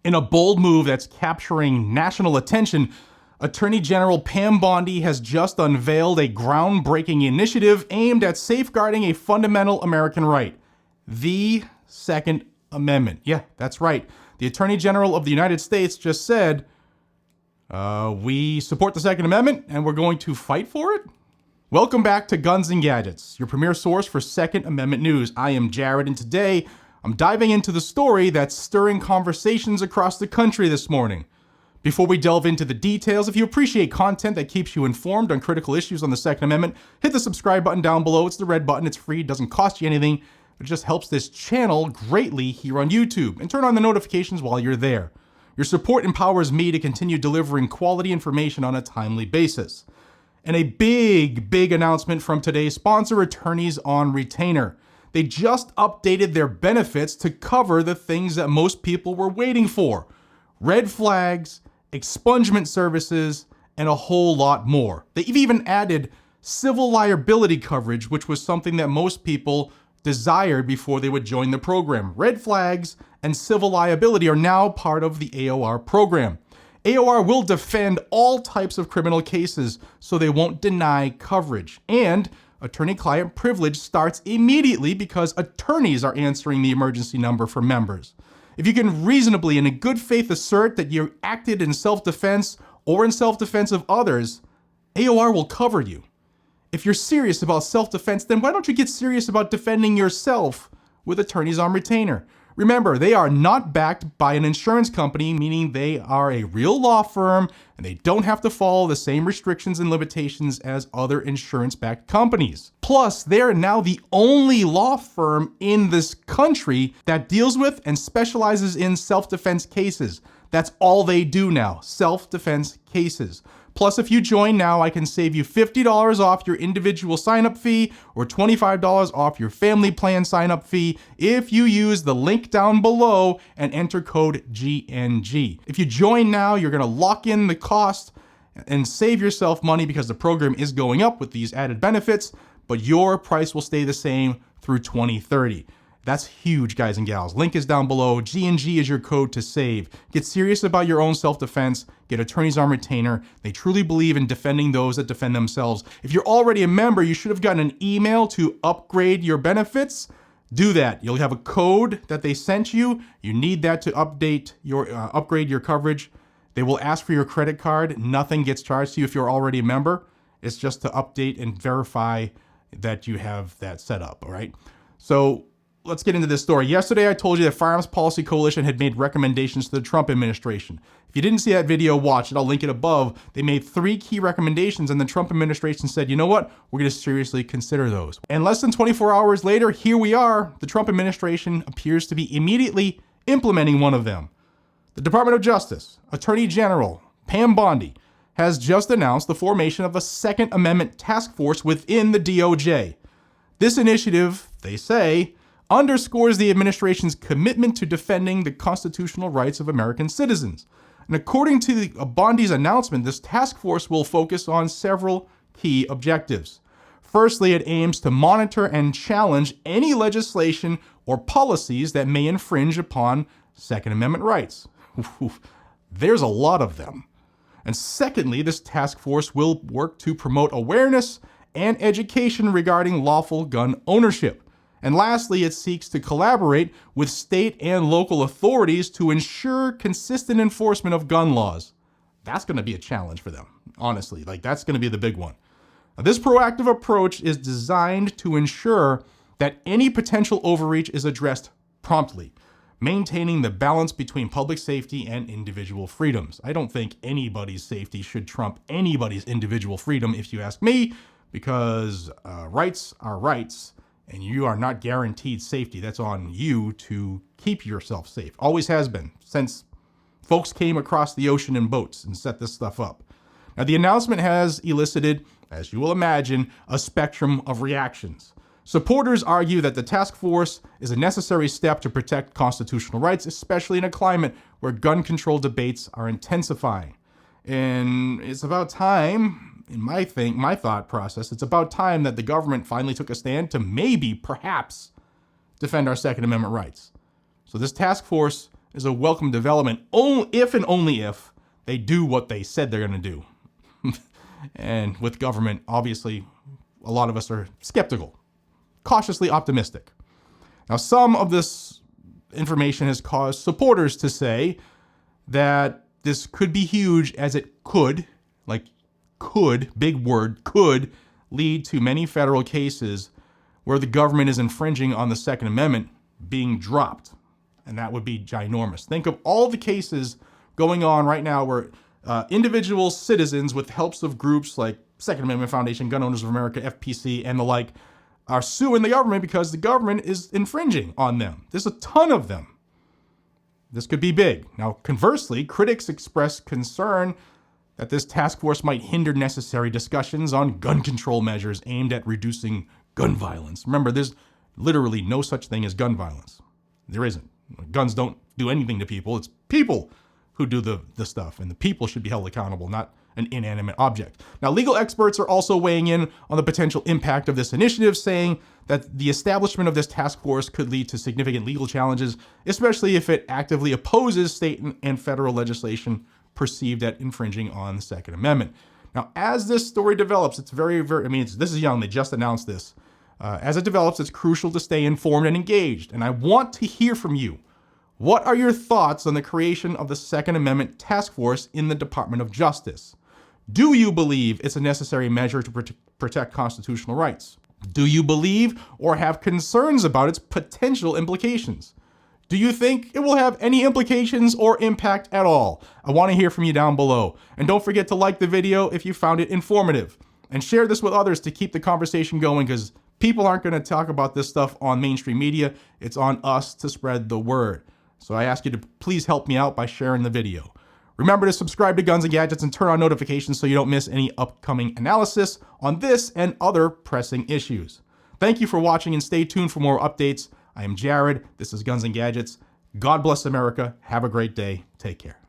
In a bold move that's capturing national attention, Attorney General Pam Bondi has just unveiled a groundbreaking initiative aimed at safeguarding a fundamental American right, the Second Amendment. Yeah, that's right. The Attorney General of the United States just said, we support the Second Amendment and we're going to fight for it? Welcome back to Guns and Gadgets, your premier source for Second Amendment news. I am Jared, and today I'm diving into the story that's stirring conversations across the country this morning. Before we delve into the details, if you appreciate content that keeps you informed on critical issues on the Second Amendment, hit the subscribe button down below. It's the red button. It's free. It doesn't cost you anything. It just helps this channel greatly here on YouTube. And turn on the notifications while you're there. Your support empowers me to continue delivering quality information on a timely basis. And a big announcement from today's sponsor, Attorneys on Retainer. They just updated their benefits to cover the things that most people were waiting for. Red flags, expungement services, and a whole lot more. They've even added civil liability coverage, which was something that most people desired before they would join the program. Red flags and civil liability are now part of the AOR program. AOR will defend all types of criminal cases, so they won't deny coverage. And attorney-client privilege starts immediately because attorneys are answering the emergency number for members. If you can reasonably and in good faith assert that you acted in self-defense or in self-defense of others, AOR will cover you. If you're serious about self-defense, then why don't you get serious about defending yourself with Attorneys on Retainer? Remember, they are not backed by an insurance company, meaning they are a real law firm and they don't have to follow the same restrictions and limitations as other insurance-backed companies. Plus, they are now the only law firm in this country that deals with and specializes in self-defense cases. That's all they do now, self-defense cases. Plus, if you join now, I can save you $50 off your individual sign-up fee or $25 off your family plan sign-up fee if you use the link down below and enter code GNG. If you join now, you're going to lock in the cost and save yourself money because the program is going up with these added benefits, but your price will stay the same through 2030. That's huge, guys and gals. Link is down below. GNG is your code to save. Get serious about your own self-defense. Get Attorneys on Retainer. They truly believe in defending those that defend themselves. If you're already a member, you should have gotten an email to upgrade your benefits. Do that. You'll have a code that they sent you. You need that to update your upgrade your coverage. They will ask for your credit card. Nothing gets charged to you if you're already a member. It's just to update and verify that you have that set up, all right? So let's get into this story. Yesterday, I told you that Firearms Policy Coalition had made recommendations to the Trump administration. If you didn't see that video, watch it. I'll link it above. They made 3 key recommendations, and the Trump administration said, you know what? We're going to seriously consider those. And less than 24 hours later, here we are. The Trump administration appears to be immediately implementing one of them. The Department of Justice, Attorney General Pam Bondi, has just announced the formation of a Second Amendment task force within the DOJ. This initiative, they say, underscores the administration's commitment to defending the constitutional rights of American citizens. And according to Bondi's announcement, this task force will focus on several key objectives. Firstly, it aims to monitor and challenge any legislation or policies that may infringe upon Second Amendment rights. There's a lot of them. And secondly, this task force will work to promote awareness and education regarding lawful gun ownership. And lastly, it seeks to collaborate with state and local authorities to ensure consistent enforcement of gun laws. That's going to be a challenge for them, honestly. That's going to be the big one. Now, this proactive approach is designed to ensure that any potential overreach is addressed promptly, maintaining the balance between public safety and individual freedoms. I don't think anybody's safety should trump anybody's individual freedom, if you ask me, because rights are rights. And you are not guaranteed safety. That's on you to keep yourself safe. Always has been, since folks came across the ocean in boats and set this stuff up. Now, the announcement has elicited, as you will imagine, a spectrum of reactions. Supporters argue that the task force is a necessary step to protect constitutional rights, especially in a climate where gun control debates are intensifying. And it's about time, in my thought process, it's about time that the government finally took a stand to perhaps defend our Second Amendment rights. So this task force is a welcome development if and only if they do what they said they're going to do. And with government, obviously, a lot of us are skeptical, cautiously optimistic. Now, some of this information has caused supporters to say that this could be huge, as it could, big word, could lead to many federal cases where the government is infringing on the Second Amendment being dropped. And that would be ginormous. Think of all the cases going on right now where individual citizens, with helps of groups like Second Amendment Foundation, Gun Owners of America, FPC, and the like, are suing the government because the government is infringing on them. There's a ton of them. This could be big. Now, conversely, critics express concern that this task force might hinder necessary discussions on gun control measures aimed at reducing gun violence. Remember, there's literally no such thing as gun violence. There isn't. Guns don't do anything to people. It's people who do the stuff, and the people should be held accountable, not an inanimate object. Now, legal experts are also weighing in on the potential impact of this initiative, saying that the establishment of this task force could lead to significant legal challenges, especially if it actively opposes state and federal legislation perceived at infringing on the Second Amendment. Now, as this story develops, it's this is young. They just announced this. As it develops, it's crucial to stay informed and engaged. And I want to hear from you. What are your thoughts on the creation of the Second Amendment Task Force in the Department of Justice? Do you believe it's a necessary measure to protect constitutional rights? Do you believe or have concerns about its potential implications? Do you think it will have any implications or impact at all? I want to hear from you down below. And don't forget to like the video if you found it informative. And share this with others to keep the conversation going, because people aren't going to talk about this stuff on mainstream media. It's on us to spread the word. So I ask you to please help me out by sharing the video. Remember to subscribe to Guns and Gadgets and turn on notifications so you don't miss any upcoming analysis on this and other pressing issues. Thank you for watching, and stay tuned for more updates. I am Jared. This is Guns and Gadgets. God bless America. Have a great day. Take care.